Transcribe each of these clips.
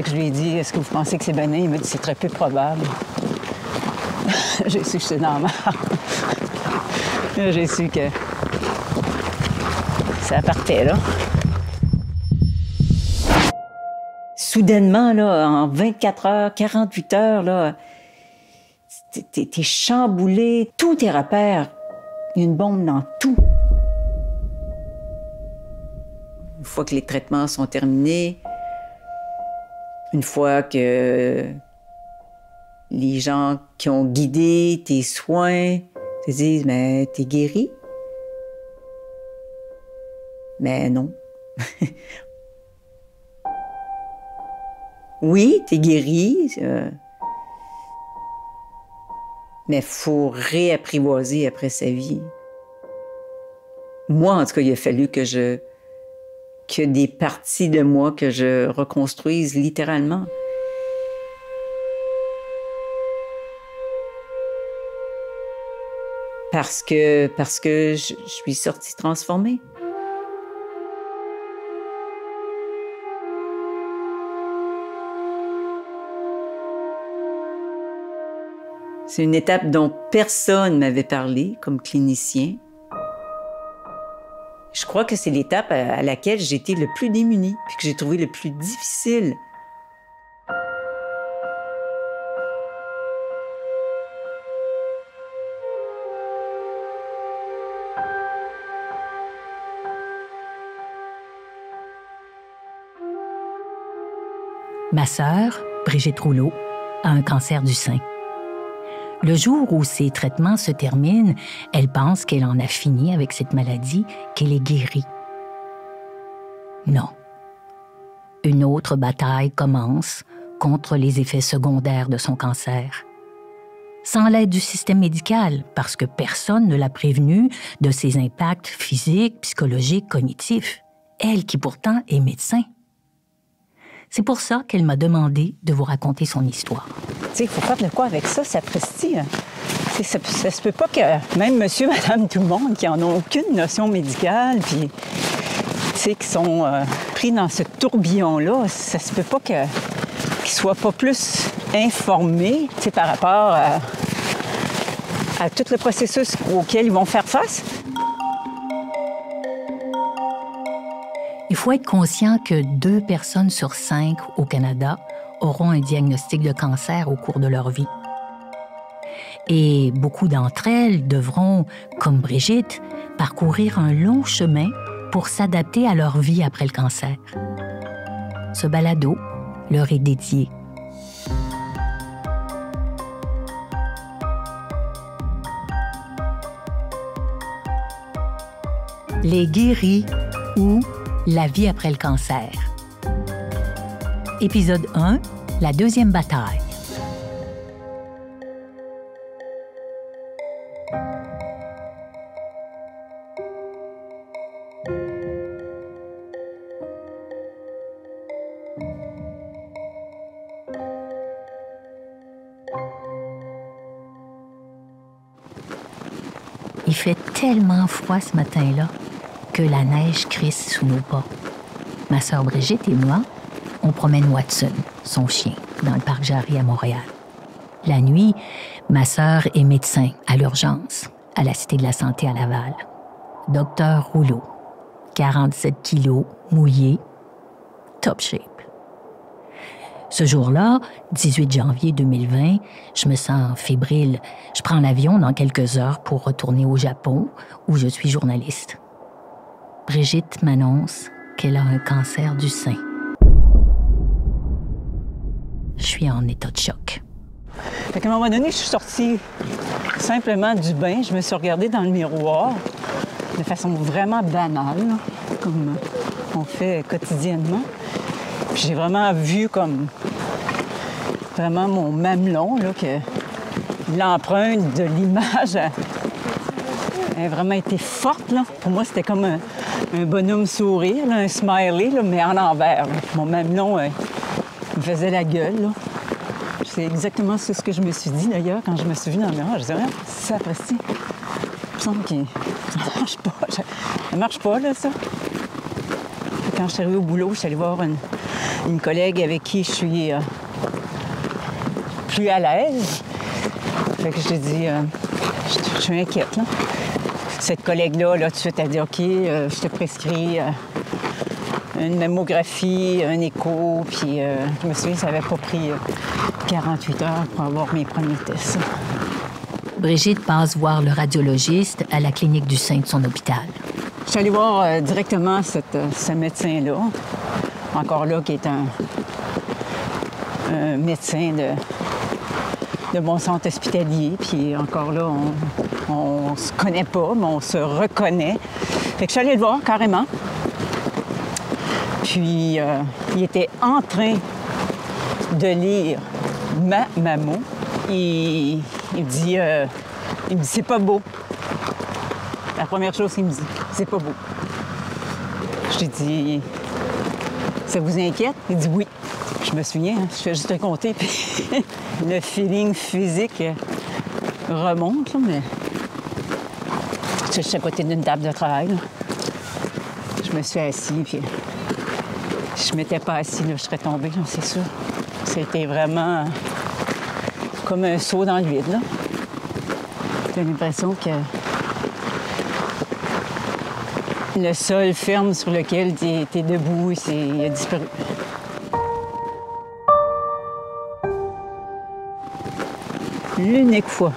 Fait que je lui ai dit, est-ce que vous pensez que c'est bénin? Il m'a dit, c'est très peu probable. J'ai su que j'étais dans la merde. J'ai su que ça partait, là. Soudainement, là, en 24 heures, 48 heures, là, t'es chamboulé, tous tes repères. Il y a une bombe dans tout. Une fois que les traitements sont terminés, une fois que les gens qui ont guidé tes soins te disent « Mais t'es guéri? » Mais non. Oui, t'es guéri, mais il faut réapprivoiser après sa vie. Moi, en tout cas, il a fallu que des parties de moi que je reconstruise littéralement. Parce que je suis sortie transformée. C'est une étape dont personne m'avait parlé comme clinicien. Je crois que c'est l'étape à laquelle j'ai été le plus démunie, puis que j'ai trouvé le plus difficile. Ma sœur, Brigitte Rouleau, a un cancer du sein. Le jour où ses traitements se terminent, elle pense qu'elle en a fini avec cette maladie, qu'elle est guérie. Non. Une autre bataille commence contre les effets secondaires de son cancer. Sans l'aide du système médical, parce que personne ne l'a prévenue de ses impacts physiques, psychologiques, cognitifs. Elle qui pourtant est médecin. C'est pour ça qu'elle m'a demandé de vous raconter son histoire. Tu sais, il faut faire de quoi avec ça, sapristi. Ça se peut pas que même monsieur, madame, tout le monde, qui en ont aucune notion médicale, puis, tu sais, qui sont pris dans ce tourbillon-là, ça se peut pas qu'ils soient pas plus informés, tu sais, par rapport à tout le processus auquel ils vont faire face. Il faut être conscient que 2 personnes sur 5 au Canada auront un diagnostic de cancer au cours de leur vie. Et beaucoup d'entre elles devront, comme Brigitte, parcourir un long chemin pour s'adapter à leur vie après le cancer. Ce balado leur est dédié. Les guéris ou la vie après le cancer. Épisode 1, la deuxième bataille. Il fait tellement froid ce matin-là que la neige crisse sous nos pas. Ma sœur Brigitte et moi, on promène Watson, son chien, dans le parc Jarry à Montréal. La nuit, ma sœur est médecin à l'urgence, à la Cité de la Santé à Laval. Docteur Rouleau, 47 kilos, mouillé, top shape. Ce jour-là, 18 janvier 2020, je me sens fébrile. Je prends l'avion dans quelques heures pour retourner au Japon, où je suis journaliste. Brigitte m'annonce qu'elle a un cancer du sein. Je suis en état de choc. Fait qu'à un moment donné, je suis sortie simplement du bain. Je me suis regardée dans le miroir de façon vraiment banale, là, comme on fait quotidiennement. Puis j'ai vraiment vu comme vraiment mon mamelon, là, que l'empreinte de l'image a vraiment été forte, là. Pour moi, c'était comme un bonhomme sourire, là, un smiley, là, mais en envers. Là. Mon mamelon me faisait la gueule, là. C'est exactement ce que je me suis dit, d'ailleurs, quand je me suis vue dans le miroir. Je disais, ça, après-ci, il me semble que ça marche pas. Ça marche pas, là, ça. Quand je suis arrivée au boulot, je suis allée voir une collègue avec qui je suis plus à l'aise. Fait que j'ai dit, je suis inquiète, là. Cette collègue-là, là, tout de suite, elle dit, OK, je te prescris une mammographie, un écho, puis je me souviens, ça n'avait pas pris 48 heures pour avoir mes premiers tests. Brigitte passe voir le radiologiste à la clinique du sein de son hôpital. Je suis allée voir directement ce médecin-là, encore là, qui est un médecin de mon centre hospitalier. Puis encore là, on se connaît pas, mais on se reconnaît. Fait que je suis allée le voir carrément. Puis il était en train de lire ma mammo. Il me dit, c'est pas beau. La première chose qu'il me dit, c'est pas beau. J'ai dit, ça vous inquiète? Il dit oui. Je me souviens, je fais juste compter, puis le feeling physique remonte, là, mais je suis à côté d'une table de travail. Là. Je me suis assise, puis je m'étais pas assise, là, je serais tombée, là, c'est sûr. C'était vraiment comme un saut dans le vide, là. J'ai l'impression que le sol ferme sur lequel tu es debout, il a disparu. L'unique fois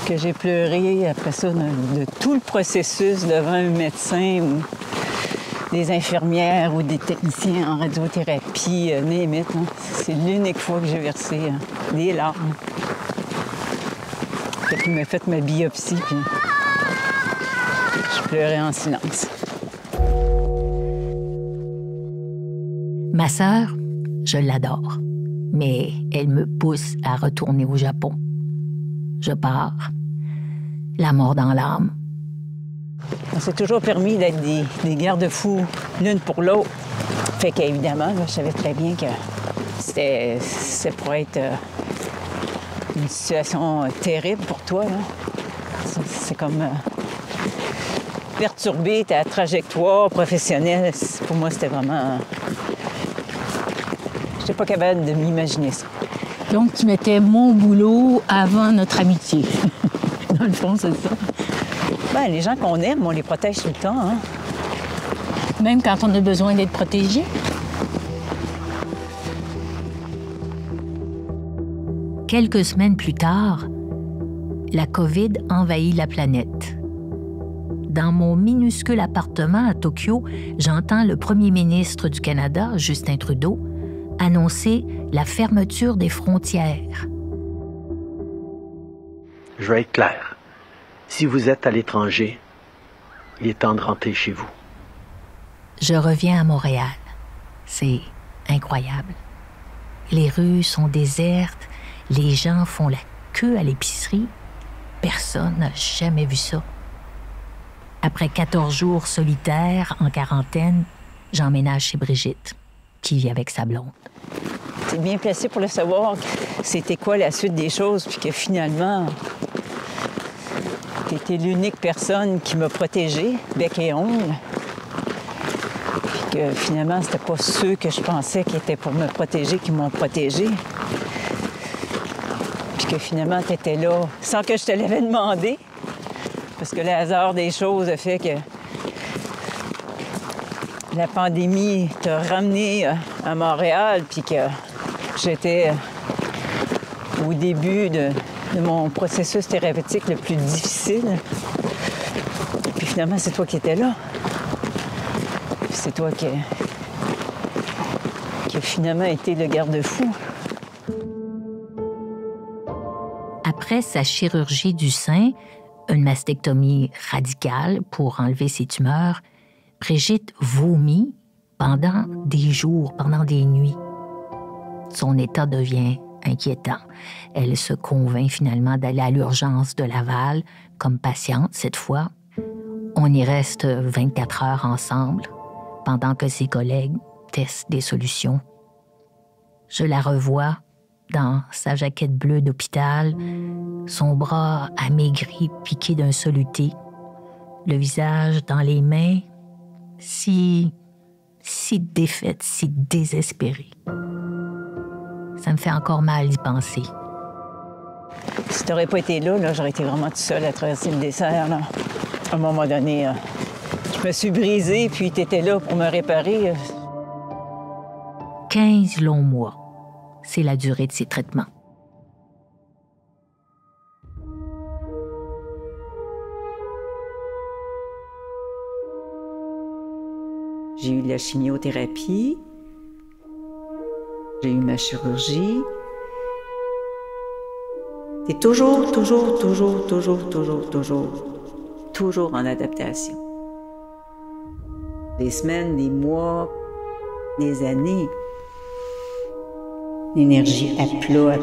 que j'ai pleuré après ça de tout le processus devant un médecin ou des infirmières ou des techniciens en radiothérapie, limite, hein, c'est l'unique fois que j'ai versé des larmes. Fait qu'il m'a fait ma biopsie, puis je pleurais en silence. Ma sœur, je l'adore, mais elle me pousse à retourner au Japon. Je pars, la mort dans l'âme. On s'est toujours permis d'être des garde-fous l'une pour l'autre. Fait qu'évidemment, là, je savais très bien que c'était pour être une situation terrible pour toi. Là. C'est comme perturber ta trajectoire professionnelle. Pour moi, c'était vraiment... J'étais pas capable de m'imaginer ça. Donc, tu mettais mon boulot avant notre amitié. Dans le fond, c'est ça. Bien, les gens qu'on aime, on les protège tout le temps. Hein? Même quand on a besoin d'être protégé. Quelques semaines plus tard, la COVID envahit la planète. Dans mon minuscule appartement à Tokyo, j'entends le premier ministre du Canada, Justin Trudeau, annoncer la fermeture des frontières. Je vais être clair. Si vous êtes à l'étranger, il est temps de rentrer chez vous. Je reviens à Montréal. C'est incroyable. Les rues sont désertes, les gens font la queue à l'épicerie. Personne n'a jamais vu ça. Après 14 jours solitaires en quarantaine, j'emménage chez Brigitte, qui vit avec sa blonde. T'es bien placé pour le savoir, c'était quoi la suite des choses, puis que finalement, t'étais l'unique personne qui m'a protégée, bec et ongle. Puis que finalement, c'était pas ceux que je pensais qui étaient pour me protéger qui m'ont protégée. Puis que finalement, t'étais là sans que je te l'avais demandé. Parce que le hasard des choses a fait que la pandémie t'a ramené à Montréal, puis que j'étais au début de mon processus thérapeutique le plus difficile. Puis finalement, c'est toi qui étais là. Puis c'est toi qui a finalement été le garde-fou. Après sa chirurgie du sein, une mastectomie radicale pour enlever ses tumeurs, Brigitte vomit pendant des jours, pendant des nuits. Son état devient inquiétant. Elle se convainc finalement d'aller à l'urgence de Laval comme patiente cette fois. On y reste 24 heures ensemble pendant que ses collègues testent des solutions. Je la revois dans sa jaquette bleue d'hôpital, son bras amaigri piqué d'un soluté, le visage dans les mains, si si défaite, si désespérée. Ça me fait encore mal d'y penser. Si tu n'aurais pas été là, j'aurais été vraiment toute seule à traverser le désert. Là. À un moment donné, je me suis brisée, puis tu étais là pour me réparer. 15 longs mois, c'est la durée de ces traitements. J'ai eu la chimiothérapie, j'ai eu ma chirurgie. C'est toujours en adaptation. Des semaines, des mois, des années. L'énergie à plat.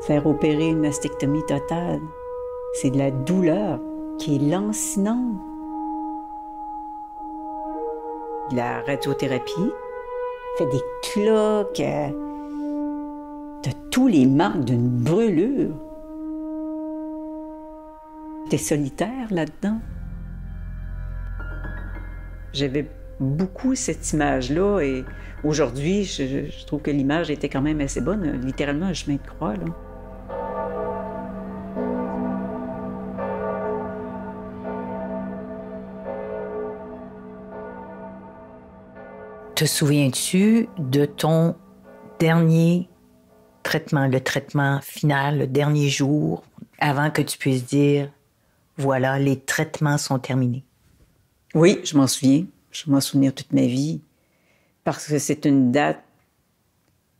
Faire opérer une mastectomie totale, c'est de la douleur qui est lancinante. La radiothérapie fait des cloques. T'as tous les marques d'une brûlure. T'es solitaire là-dedans. J'avais beaucoup cette image-là et aujourd'hui, je trouve que l'image était quand même assez bonne. Littéralement, un chemin de croix, là. Te souviens-tu de ton dernier traitement, le traitement final, le dernier jour, avant que tu puisses dire, voilà, les traitements sont terminés? Oui, je m'en souviens. Je vais m'en souvenir toute ma vie. Parce que c'est une date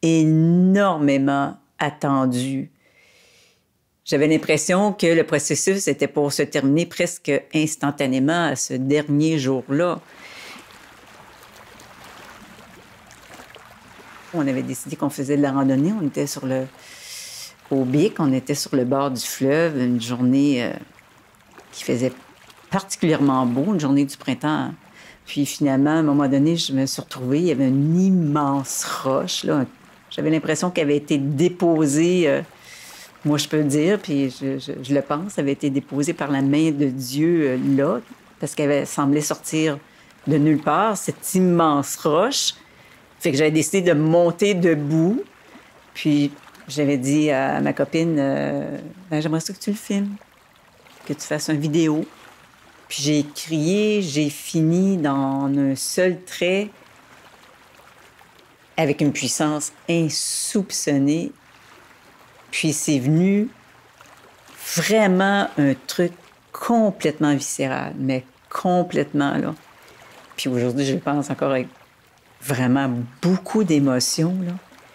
énormément attendue. J'avais l'impression que le processus était pour se terminer presque instantanément à ce dernier jour-là. On avait décidé qu'on faisait de la randonnée. On était au Bic, on était sur le bord du fleuve, une journée qui faisait particulièrement beau, une journée du printemps. Puis finalement, à un moment donné, je me suis retrouvée, il y avait une immense roche, là. J'avais l'impression qu'elle avait été déposée, moi je peux le dire, puis je le pense, elle avait été déposée par la main de Dieu là, parce qu'elle avait semblé sortir de nulle part, cette immense roche. Fait que j'avais décidé de monter debout. Puis j'avais dit à ma copine, j'aimerais ça que tu le filmes, que tu fasses une vidéo. Puis j'ai crié, j'ai fini dans un seul trait avec une puissance insoupçonnée. Puis c'est venu vraiment un truc complètement viscéral, mais complètement, là. Puis aujourd'hui, je pense encore avec vraiment beaucoup d'émotions, là.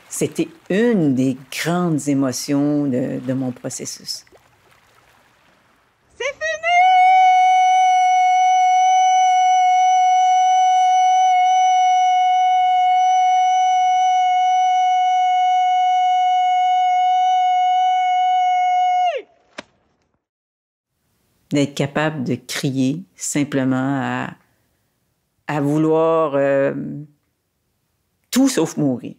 C'était une des grandes émotions de mon processus. C'est fini! D'être capable de crier simplement à vouloir tout sauf mourir.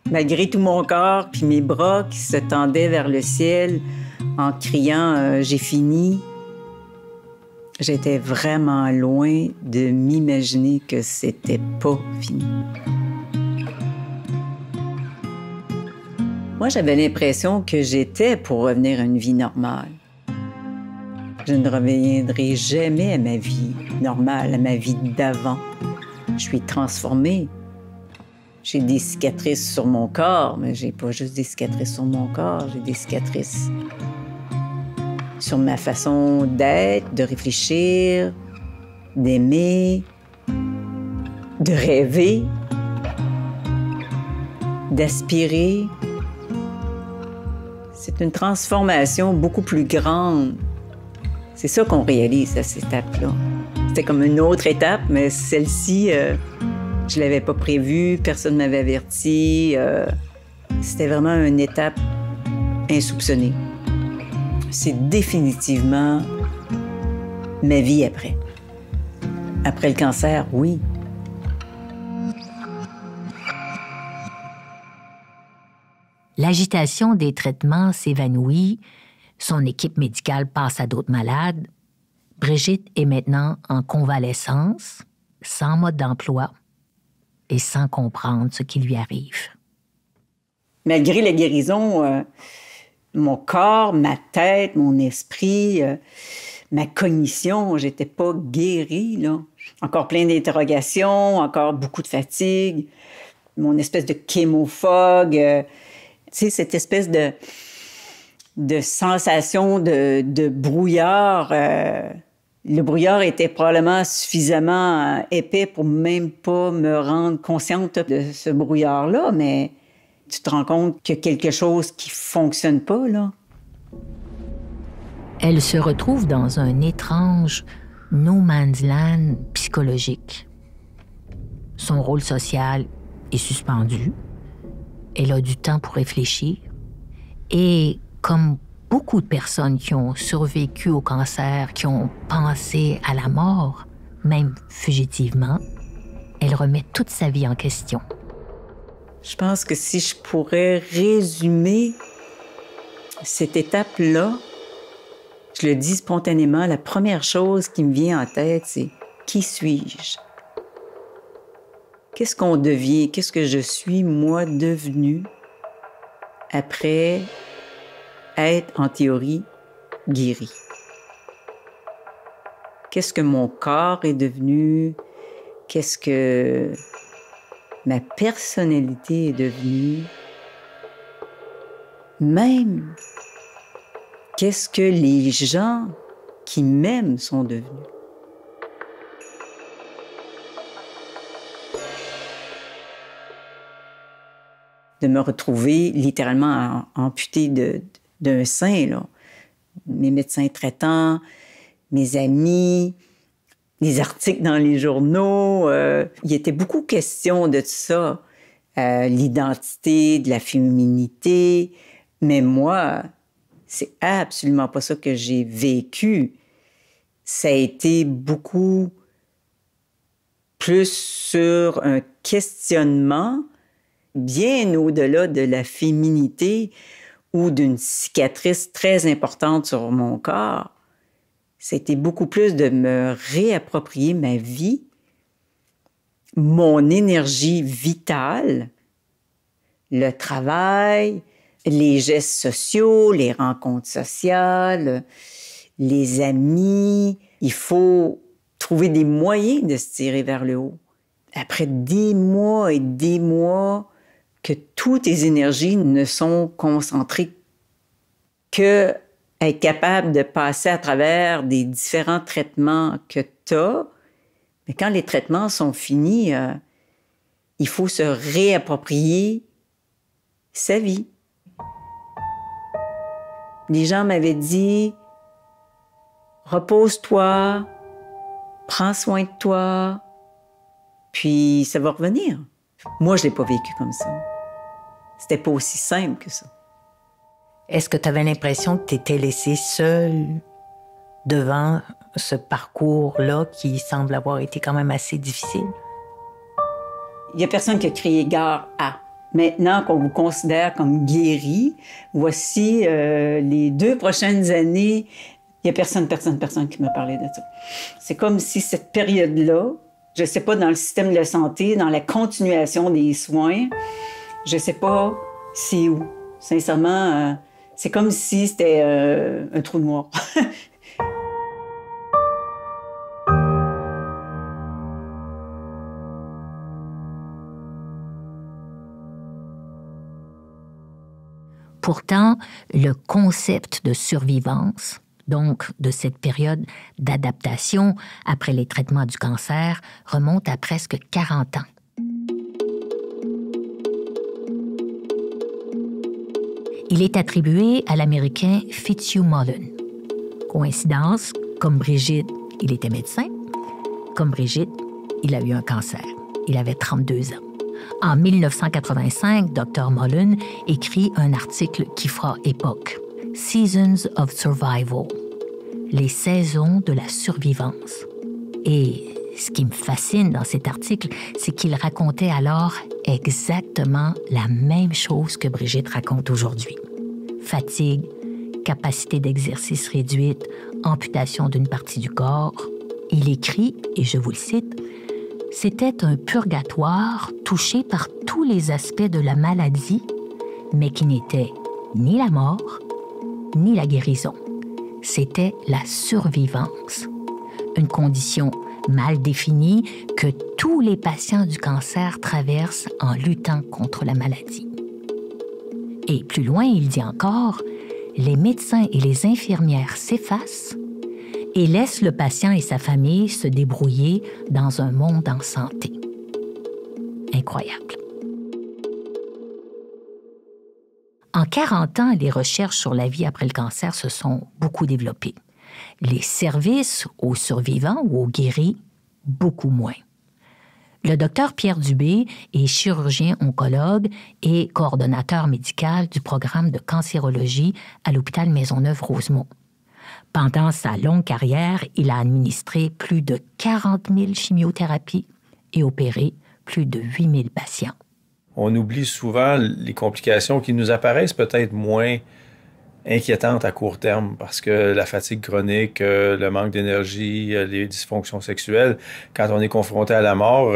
Malgré tout mon corps puis mes bras qui se tendaient vers le ciel en criant « J'ai fini », j'étais vraiment loin de m'imaginer que c'était pas fini. Moi, j'avais l'impression que j'étais pour revenir à une vie normale. Je ne reviendrai jamais à ma vie normale, à ma vie d'avant. Je suis transformée. J'ai des cicatrices sur mon corps, mais j'ai pas juste des cicatrices sur mon corps, j'ai des cicatrices sur ma façon d'être, de réfléchir, d'aimer, de rêver, d'aspirer. C'est une transformation beaucoup plus grande. C'est ça qu'on réalise à cette étape-là. C'était comme une autre étape, mais celle-ci, je ne l'avais pas prévue, personne ne m'avait averti. C'était vraiment une étape insoupçonnée. C'est définitivement ma vie après. Après le cancer, oui. L'agitation des traitements s'évanouit, son équipe médicale passe à d'autres malades. Brigitte est maintenant en convalescence, sans mode d'emploi et sans comprendre ce qui lui arrive. Malgré la guérison, mon corps, ma tête, mon esprit, ma cognition, j'étais pas guérie, là. Encore plein d'interrogations, encore beaucoup de fatigue, mon espèce de chémophogue, tu sais, cette espèce de sensation de brouillard. Le brouillard était probablement suffisamment épais pour même pas me rendre consciente de ce brouillard-là, mais tu te rends compte qu'il y a quelque chose qui fonctionne pas, là. Elle se retrouve dans un étrange no man's land psychologique. Son rôle social est suspendu. Elle a du temps pour réfléchir. Et comme beaucoup de personnes qui ont survécu au cancer, qui ont pensé à la mort, même fugitivement, elle remet toute sa vie en question. Je pense que si je pourrais résumer cette étape-là, je le dis spontanément, la première chose qui me vient en tête, c'est « Qui suis-je? » Qu'est-ce qu'on devient? Qu'est-ce que je suis, moi, devenue après être, en théorie, guéri? Qu'est-ce que mon corps est devenu? Qu'est-ce que ma personnalité est devenue? Même, qu'est-ce que les gens qui m'aiment sont devenus? De me retrouver littéralement amputée d'un sein, là. Mes médecins traitants, mes amis, les articles dans les journaux. Il était beaucoup question de ça, l'identité, de la féminité. Mais moi, c'est absolument pas ça que j'ai vécu. Ça a été beaucoup plus sur un questionnement bien au-delà de la féminité ou d'une cicatrice très importante sur mon corps. C'était beaucoup plus de me réapproprier ma vie, mon énergie vitale, le travail, les gestes sociaux, les rencontres sociales, les amis. Il faut trouver des moyens de se tirer vers le haut. Après des mois et des mois que toutes tes énergies ne sont concentrées que être capable de passer à travers des différents traitements que tu as. Mais quand les traitements sont finis, il faut se réapproprier sa vie. Les gens m'avaient dit « Repose-toi, prends soin de toi, puis ça va revenir. » Moi, je ne l'ai pas vécu comme ça. C'était pas aussi simple que ça. Est-ce que tu avais l'impression que tu étais laissée seule devant ce parcours-là qui semble avoir été quand même assez difficile? Il n'y a personne qui a crié gare à. Maintenant qu'on vous considère comme guéri, voici les 2 prochaines années, il n'y a personne qui m'a parlé de ça. C'est comme si cette période-là, je ne sais pas, dans le système de la santé, dans la continuation des soins, je ne sais pas c'est où. Sincèrement, c'est comme si c'était un trou noir. Pourtant, le concept de survivance, donc de cette période d'adaptation après les traitements du cancer, remonte à presque 40 ans. Il est attribué à l'Américain Fitzhugh Mullen. Coïncidence, comme Brigitte, il était médecin. Comme Brigitte, il a eu un cancer. Il avait 32 ans. En 1985, Dr. Mullen écrit un article qui fera époque. « Seasons of Survival », les saisons de la survivance. Et ce qui me fascine dans cet article, c'est qu'il racontait alors exactement la même chose que Brigitte raconte aujourd'hui. Fatigue, capacité d'exercice réduite, amputation d'une partie du corps. Il écrit, et je vous le cite, « C'était un purgatoire touché par tous les aspects de la maladie, mais qui n'était ni la mort, ni la guérison. C'était la survivance, une condition mal définie que tous les patients du cancer traversent en luttant contre la maladie. » Et plus loin, il dit encore, « Les médecins et les infirmières s'effacent et laissent le patient et sa famille se débrouiller dans un monde en santé. » Incroyable. En 40 ans, les recherches sur la vie après le cancer se sont beaucoup développées. Les services aux survivants ou aux guéris, beaucoup moins. Le docteur Pierre Dubé est chirurgien oncologue et coordonnateur médical du programme de cancérologie à l'hôpital Maisonneuve-Rosemont. Pendant sa longue carrière, il a administré plus de 40 000 chimiothérapies et opéré plus de 8 000 patients. On oublie souvent les complications qui nous apparaissent peut-être moins inquiétantes à court terme parce que la fatigue chronique, le manque d'énergie, les dysfonctions sexuelles, quand on est confronté à la mort,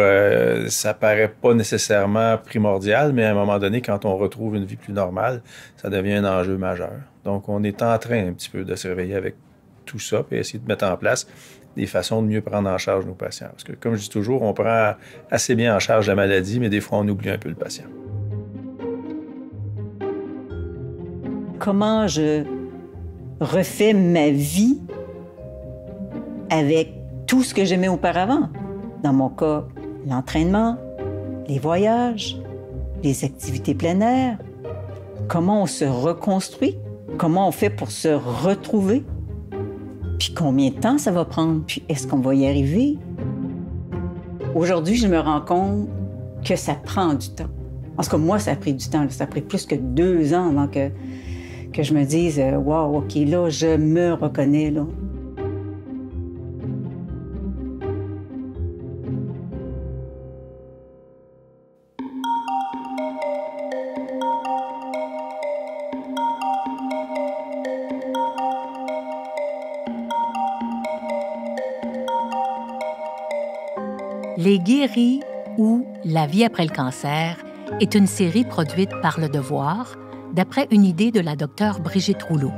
ça paraît pas nécessairement primordial, mais à un moment donné, quand on retrouve une vie plus normale, ça devient un enjeu majeur. Donc, on est en train un petit peu de se réveiller avec tout ça et essayer de mettre en place des façons de mieux prendre en charge nos patients. Parce que, comme je dis toujours, on prend assez bien en charge la maladie, mais des fois, on oublie un peu le patient. Comment je refais ma vie avec tout ce que j'aimais auparavant? Dans mon cas, l'entraînement, les voyages, les activités plein air. Comment on se reconstruit? Comment on fait pour se retrouver? Puis combien de temps ça va prendre? Puis est-ce qu'on va y arriver? Aujourd'hui, je me rends compte que ça prend du temps. Parce que moi, ça a pris du temps. Ça a pris plus que 2 ans avant que je me dise « Wow, OK, là, je me reconnais, là. » Les guéris ou La vie après le cancer est une série produite par Le Devoir d'après une idée de la docteure Brigitte Rouleau.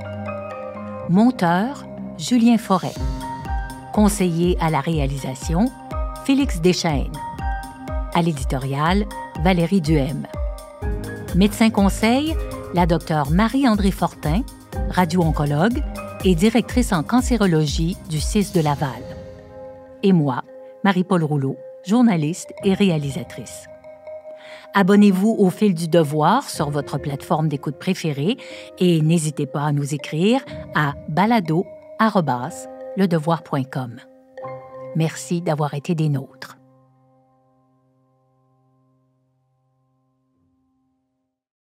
Monteur, Julien Forêt. Conseiller à la réalisation, Félix Deschaines. À l'éditorial, Valérie Duhem. Médecin conseil, la docteure Marie-André Fortin, radio-oncologue et directrice en cancérologie du CIS de Laval. Et moi, Marie-Paul Rouleau, journaliste et réalisatrice. Abonnez-vous au Fil du Devoir sur votre plateforme d'écoute préférée et n'hésitez pas à nous écrire à balado@ledevoir.com. Merci d'avoir été des nôtres.